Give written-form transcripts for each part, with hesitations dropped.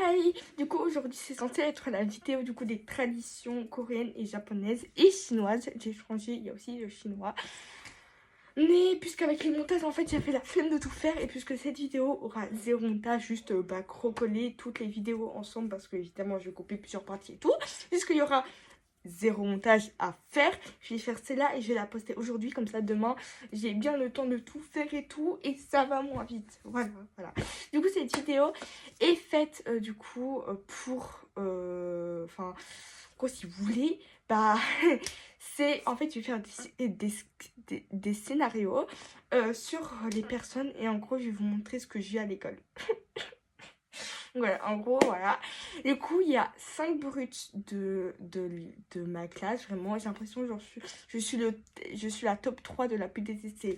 Hi! Du coup, aujourd'hui, c'est censé être la vidéo du coup des traditions coréennes et japonaises et chinoises. J'ai changé, il y a aussi le chinois. Mais puisqu'avec les montages, en fait, j'ai fait la flemme de tout faire. Et puisque cette vidéo aura zéro montage, juste recoller toutes les vidéos ensemble. Parce que, évidemment, je vais couper plusieurs parties et tout. Puisqu'il y aura zéro montage à faire. Je vais faire celle-là et je vais la poster aujourd'hui. Comme ça, demain, j'ai bien le temps de tout faire et tout. Et ça va moins vite. Voilà, voilà. Du coup, cette vidéo est faite, du coup, pour... Enfin, quoi, si vous voulez, bah... c'est... En fait, je vais faire des scénarios sur les personnes. Et en gros, je vais vous montrer ce que j'ai à l'école. Voilà, en gros, voilà. Du coup, il y a 5 bruts de ma classe. Vraiment, j'ai l'impression que je suis la top 3 de la plus détestée.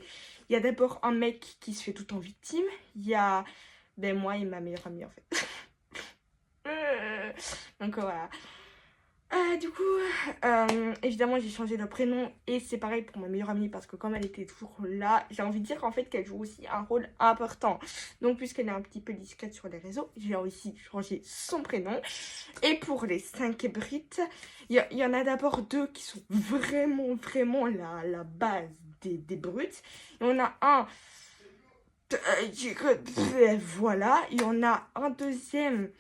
Il y a d'abord un mec qui se fait tout en victime. Il y a moi et ma meilleure amie, en fait. Donc, voilà. Du coup, évidemment, j'ai changé de prénom et c'est pareil pour ma meilleure amie parce que comme elle était toujours là, j'ai envie de dire en fait qu'elle joue aussi un rôle important. Donc, puisqu'elle est un petit peu discrète sur les réseaux, j'ai aussi changé son prénom. Et pour les 5 Brites, il y en a d'abord 2 qui sont vraiment la base des brutes. Il y en a un, voilà, il y en a un deuxième.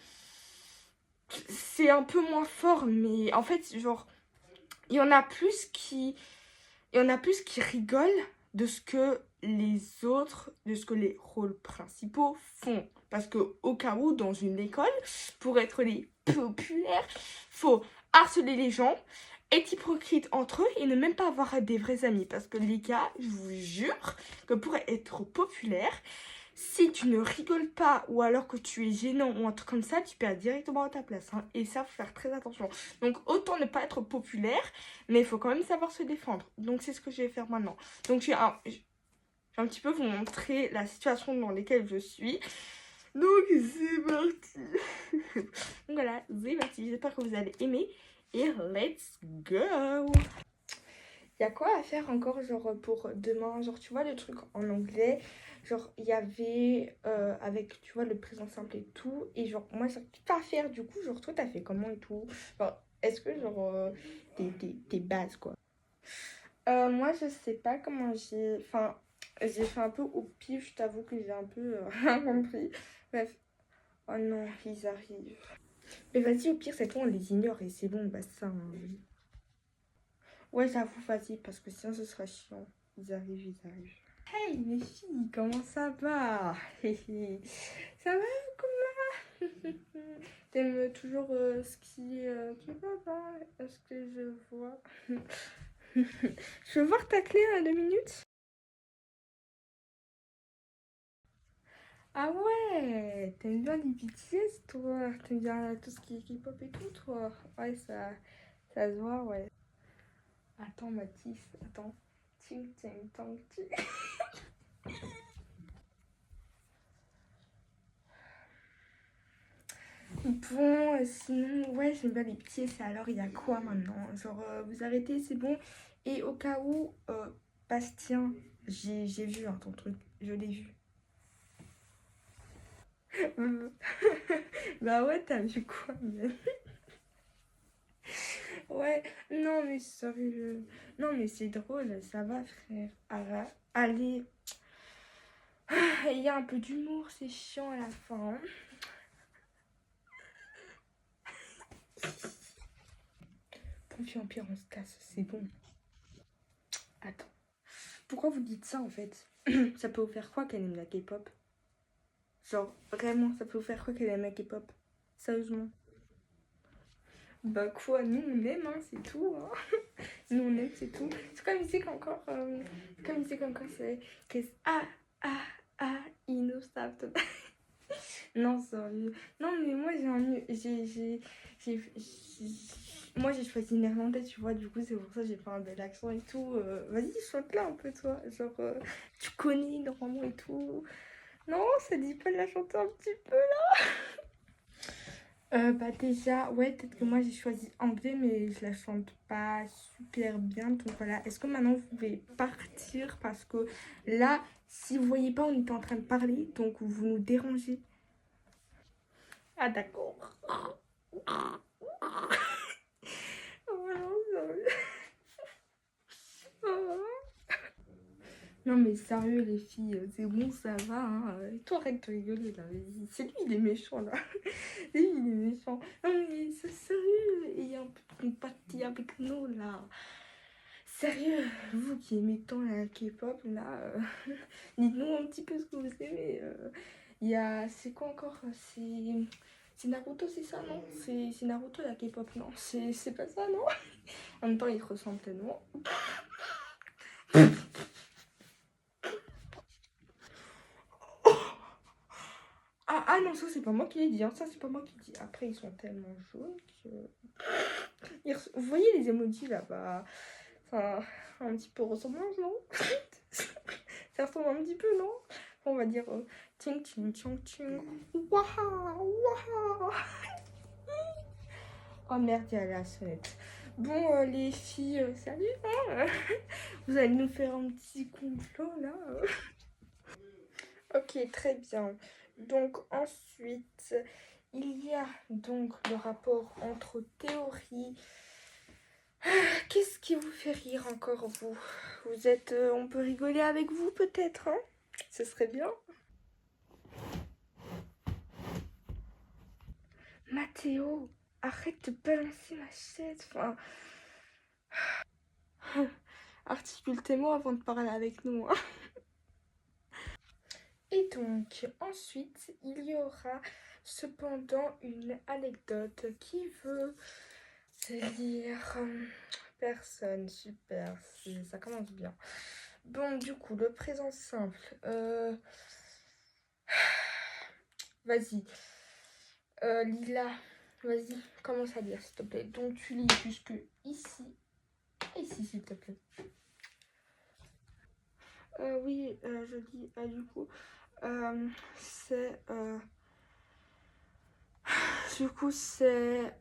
C'est un peu moins fort, mais en fait, genre, il y en a plus qui, il y en a plus qui rigolent de ce que les autres, de ce que les rôles principaux font. Parce que au cas où, dans une école, pour être les populaires, faut harceler les gens, être hypocrite entre eux et ne même pas avoir des vrais amis. Parce que les gars, je vous jure que pour être populaire, si tu ne rigoles pas ou alors que tu es gênant ou un truc comme ça, tu perds directement ta place. Hein. Et ça, faut faire très attention. Donc, autant ne pas être populaire, mais il faut quand même savoir se défendre. Donc, c'est ce que je vais faire maintenant. Donc, je vais un petit peu vous montrer la situation dans laquelle je suis. Donc, c'est parti. Donc, voilà, c'est parti. J'espère que vous allez aimer. Et let's go! Il y a quoi à faire encore, genre, pour demain? Genre, tu vois, le truc en anglais, genre, il y avait, avec, tu vois, le présent simple et tout, et genre, moi, j'arrive pas à faire, du coup, genre, toi, t'as fait comment et tout? Genre, est-ce que, genre, tes bases, quoi? Moi, je sais pas comment j'ai... Enfin, j'ai fait un peu au pif, je t'avoue que j'ai un peu rien compris. Bref. Oh non, ils arrivent. Mais vas-y, au pire, c'est toi, on les ignore et c'est bon, bah ça... Hein. Ouais, j'avoue, vas-y, parce que sinon ce sera chiant. Ils arrivent, ils arrivent. Hey, mes filles, comment ça va? Ça va, comment? T'aimes toujours qui va pas? Est-ce que je vois? Je veux voir ta clé à 2 minutes. Ah ouais, t'aimes bien les BTS, toi? T'aimes bien tout ce qui est K-pop et tout, toi? Ouais, ça se voit, ouais. Attends, Mathis, attends. Ting, ting, tang, ting. Bon, sinon, ouais, j'aime bien les petits. Et alors, il y a quoi maintenant? Genre, vous arrêtez, c'est bon. Et au cas où, Bastien, j'ai vu hein, ton truc, je l'ai vu. Bah ouais, t'as vu quoi, mais... Ouais, non, mais sérieux. Non, mais c'est drôle, ça va, frère. Allez, il y a un peu d'humour, c'est chiant à la fin. Pompier Empire, on se casse, c'est bon. Attends. Pourquoi vous dites ça en fait? Ça peut vous faire quoi qu'elle aime la K-pop? Genre, vraiment, ça peut vous faire quoi qu'elle aime la K-pop? Sérieusement. Bah quoi, nous on aime, hein, c'est tout. Hein. Nous on aime, c'est tout. C'est comme musique encore. Comme musique encore, c'est. Ah, Innocent. Non, sérieux. Non, mais moi j'ai un. Moi j'ai choisi néerlandais, tu vois. Du coup, c'est pour ça que j'ai fait un bel accent et tout. Vas-y, chante là un peu, toi. Genre, tu connais normalement et tout. Non, ça dit pas de la chanter un petit peu là. Bah déjà, ouais, peut-être que moi j'ai choisi anglais, mais je la chante pas super bien. Donc voilà, est-ce que maintenant vous pouvez partir? Parce que là, si vous voyez pas, on était en train de parler, donc vous nous dérangez. Ah d'accord. Oh non, sérieux. Non mais sérieux les filles, c'est bon, ça va, hein. Et toi arrête de rigoler là, vas-y. C'est lui, il est méchant là. C'est lui, il est méchant. Non mais c'est sérieux, et un peu de compatie avec nous là. Sérieux, vous qui aimez tant la K-pop là, dites-nous un petit peu ce que vous aimez. Il y a, c'est quoi encore? C'est Naruto, c'est ça, non? C'est Naruto la K-pop, non? C'est pas ça, non? En même temps, ils ressemblent tellement. Ah non, ça c'est pas moi qui l'ai dit, hein. Ça c'est pas moi qui l'ai dit. Après, ils sont tellement jaunes que. Vous voyez les emojis là-bas? Enfin, un petit peu ressemblance, non? Ça ressemble un petit peu, non? On va dire ting ting ting ting. Waouh, waouh. Oh merde, il y a la sonnette. Bon, les filles, salut, hein. Vous allez nous faire un petit complot là. Ok, très bien. Donc ensuite, il y a donc le rapport entre théorie. Qu'est-ce qui vous fait rire encore, vous? Vous êtes... on peut rigoler avec vous peut-être, hein? Ce serait bien. Mathéo, arrête de balancer ma chaise. Enfin, articule tes mots avant de parler avec nous, hein. Et donc, ensuite, il y aura cependant une anecdote qui veut dire personne, super, ça commence bien. Bon, du coup, le présent simple. Vas-y. Lila, vas-y, commence à lire, s'il te plaît. Donc, tu lis jusque ici. Ici, s'il te plaît. Oui, je lis, du coup, c'est... Du coup, c'est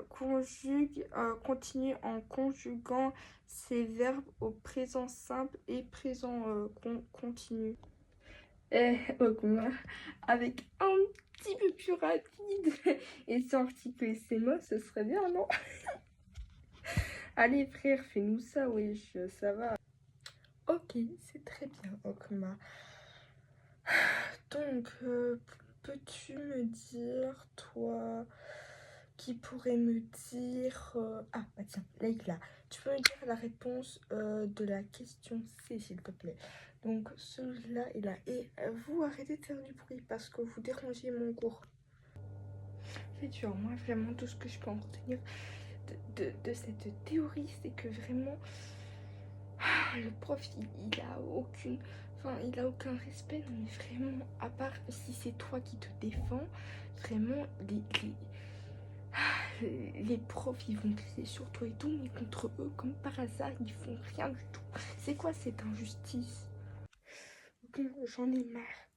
conjugue, continue en conjuguant ces verbes au présent simple et présent continu. Et avec un petit peu plus rapide et sans articuler ces mots, ce serait bien, non? Allez, frère, fais-nous ça, wesh, ça va. Ok, c'est très bien, Okma. Donc, peux-tu me dire, toi, qui pourrait me dire... Ah, bah tiens, Leïla, tu peux me dire la réponse de la question C, s'il te plaît. Donc, celui-là est là. Et vous, arrêtez de faire du bruit parce que vous dérangez mon cours. C'est dur, moi, vraiment, tout ce que je peux en retenir de cette théorie, c'est que vraiment, le prof, il a aucune... Enfin, il a aucun respect, mais vraiment, à part si c'est toi qui te défends, vraiment, les profs, ils vont crier sur toi et tout, mais contre eux, comme par hasard, ils font rien du tout. C'est quoi cette injustice? Bon, j'en ai marre.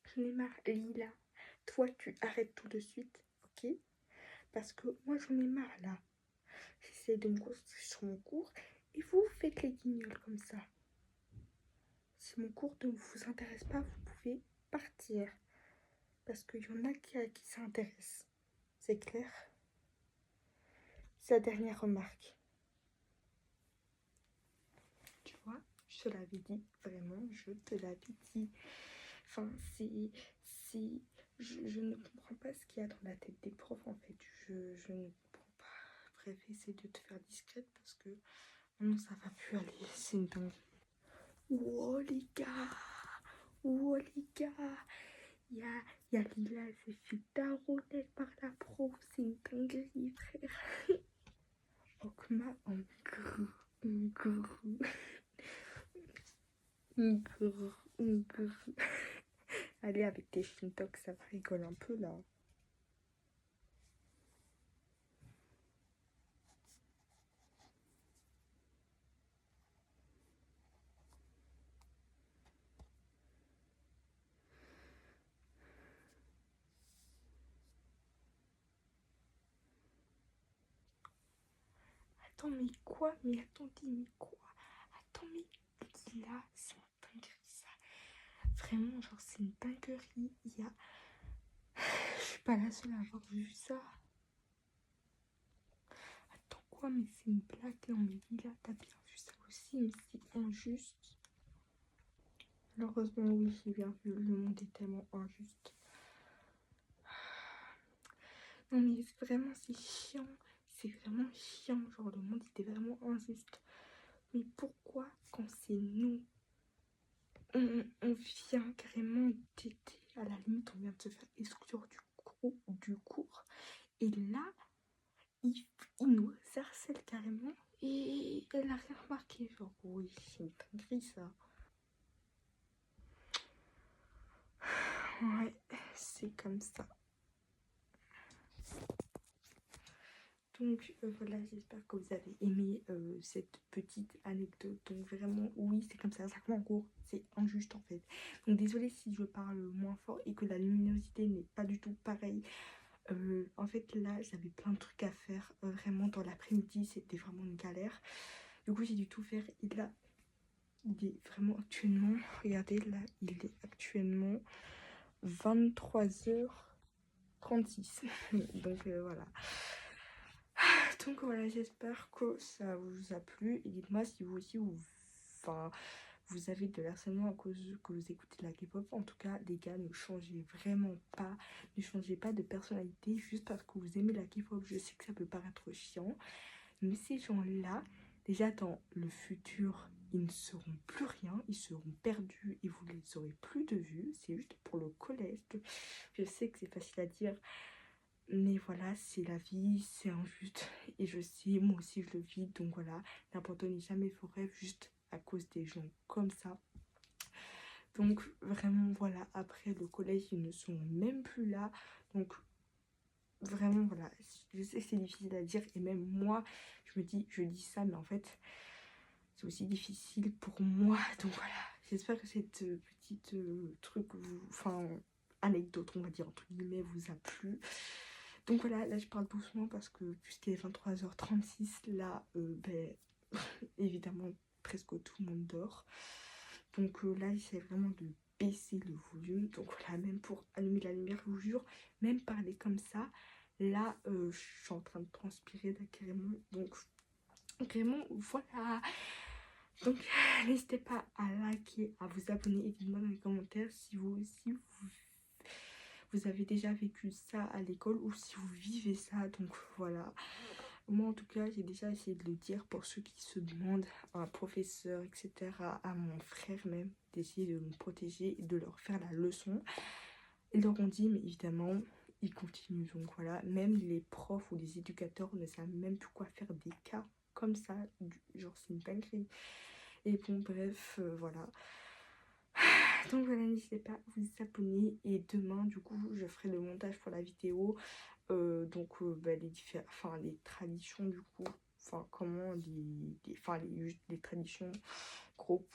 J'en ai marre, Lila. Toi, tu arrêtes tout de suite, ok? Parce que moi, j'en ai marre, là. J'essaie de me concentrer sur mon cours et vous faites les guignols comme ça. Si mon cours ne vous intéresse pas, vous pouvez partir. Parce qu'il y en a qui s'intéressent. C'est clair? C'est la dernière remarque. Tu vois, je te l'avais dit, vraiment, je te l'avais dit. Enfin, je ne comprends pas ce qu'il y a dans la tête des profs, en fait. Je ne comprends pas. Bref, essaye de te faire discrète parce que non, ça va plus aller. C'est une dinguerie. Oh les gars! Oh les gars! Il y a Lila, elle s'est fait taronnette par la prof. C'est une dinguerie, frère. Okma en grrr, grrr. Allez, avec tes shintok, ça rigole un peu là. Attends, mais quoi? Mais attendez, mais quoi? Attends, mais là, c'est un dinguerie ça. vraiment, genre, c'est une dinguerie. Je suis pas la seule à avoir vu ça. Attends, quoi, mais c'est une blague. Non, mais Lila, t'as bien vu ça aussi, mais c'est injuste. Malheureusement, oui, j'ai bien vu. Le monde est tellement injuste. Non, mais c'est chiant. C'est vraiment chiant. Genre, le monde était vraiment injuste. Mais pourquoi, quand c'est nous, on vient carrément t'aider, à la limite, on vient de se faire exclure du cours. Et là, il nous harcèle carrément. Et elle a rien remarqué. Genre, oui, c'est une dinguerie, ça. Ouais, c'est comme ça. Donc voilà, j'espère que vous avez aimé cette petite anecdote. Donc vraiment, oui, c'est comme ça en cours, c'est injuste en fait. Donc désolée si je parle moins fort et que la luminosité n'est pas du tout pareille. En fait là, j'avais plein de trucs à faire. Vraiment dans l'après-midi, c'était vraiment une galère. Du coup, j'ai dû tout faire. Et là, il est vraiment actuellement, regardez, là, il est actuellement 23h36. Donc voilà. Donc voilà, j'espère que ça vous a plu. Et dites-moi si vous aussi, vous avez de l'harcèlement à cause que vous écoutez de la K-pop. En tout cas, les gars, ne changez vraiment pas. Ne changez pas de personnalité juste parce que vous aimez la K-pop. Je sais que ça peut paraître chiant. Mais ces gens-là, déjà dans le futur, ils ne seront plus rien. Ils seront perdus et vous les aurez plus de vue. C'est juste pour le collège. Je sais que c'est facile à dire. Mais voilà, c'est la vie, c'est injuste. Et je sais, moi aussi je le vis. Donc voilà, n'abandonnez jamais vos rêves juste à cause des gens comme ça. Donc vraiment, voilà, après le collège, ils ne sont même plus là. Donc vraiment, voilà, je sais que c'est difficile à dire. Et même moi, je dis ça, mais en fait, c'est aussi difficile pour moi. Donc voilà, j'espère que cette petite anecdote, on va dire, entre guillemets, vous a plu. Donc voilà, là je parle doucement parce que puisqu'il est 23h36, là, évidemment, presque tout le monde dort. Donc là, j'essaie vraiment de baisser le volume. Donc voilà, même pour allumer la lumière, je vous jure, même parler comme ça, là, je suis en train de transpirer là, carrément. Donc vraiment, voilà. Donc n'hésitez pas à liker, à vous abonner et dites-moi dans les commentaires si vous aussi vous avez déjà vécu ça à l'école ou si vous vivez ça. Donc voilà, moi en tout cas j'ai déjà essayé de le dire pour ceux qui se demandent, à un professeur, etc., à mon frère même, d'essayer de me protéger et de leur faire la leçon. Ils leur ont dit, mais évidemment ils continuent. Donc voilà, même les profs ou les éducateurs ne savent même plus quoi faire des cas comme ça, genre c'est une dinguerie. Et bon bref, voilà. Donc voilà, n'hésitez pas à vous abonner. Et demain, du coup, je ferai le montage pour la vidéo. Les traditions, du coup. Enfin, comment les traditions, gros,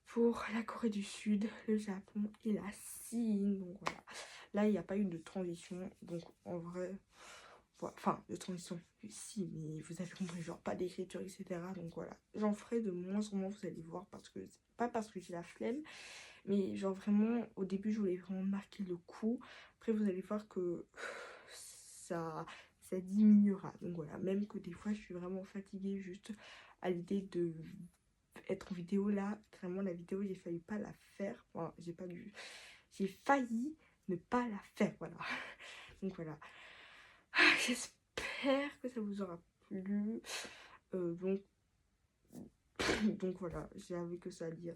pour la Corée du Sud, le Japon et la Chine. Donc voilà. Là, il n'y a pas eu de transition. Donc en vrai... Enfin, de transition, si, mais vous avez compris, genre pas d'écriture, etc. Donc voilà, j'en ferai de moins en moins, vous allez voir, parce que pas parce que j'ai la flemme, mais genre vraiment, au début, je voulais vraiment marquer le coup. Après, vous allez voir que ça diminuera. Donc voilà, même que des fois, je suis vraiment fatiguée juste à l'idée de être en vidéo là. Vraiment, la vidéo, j'ai failli pas la faire. Enfin, j'ai failli ne pas la faire, voilà. Donc voilà. J'espère que ça vous aura plu. Donc voilà, j'avais que ça à dire.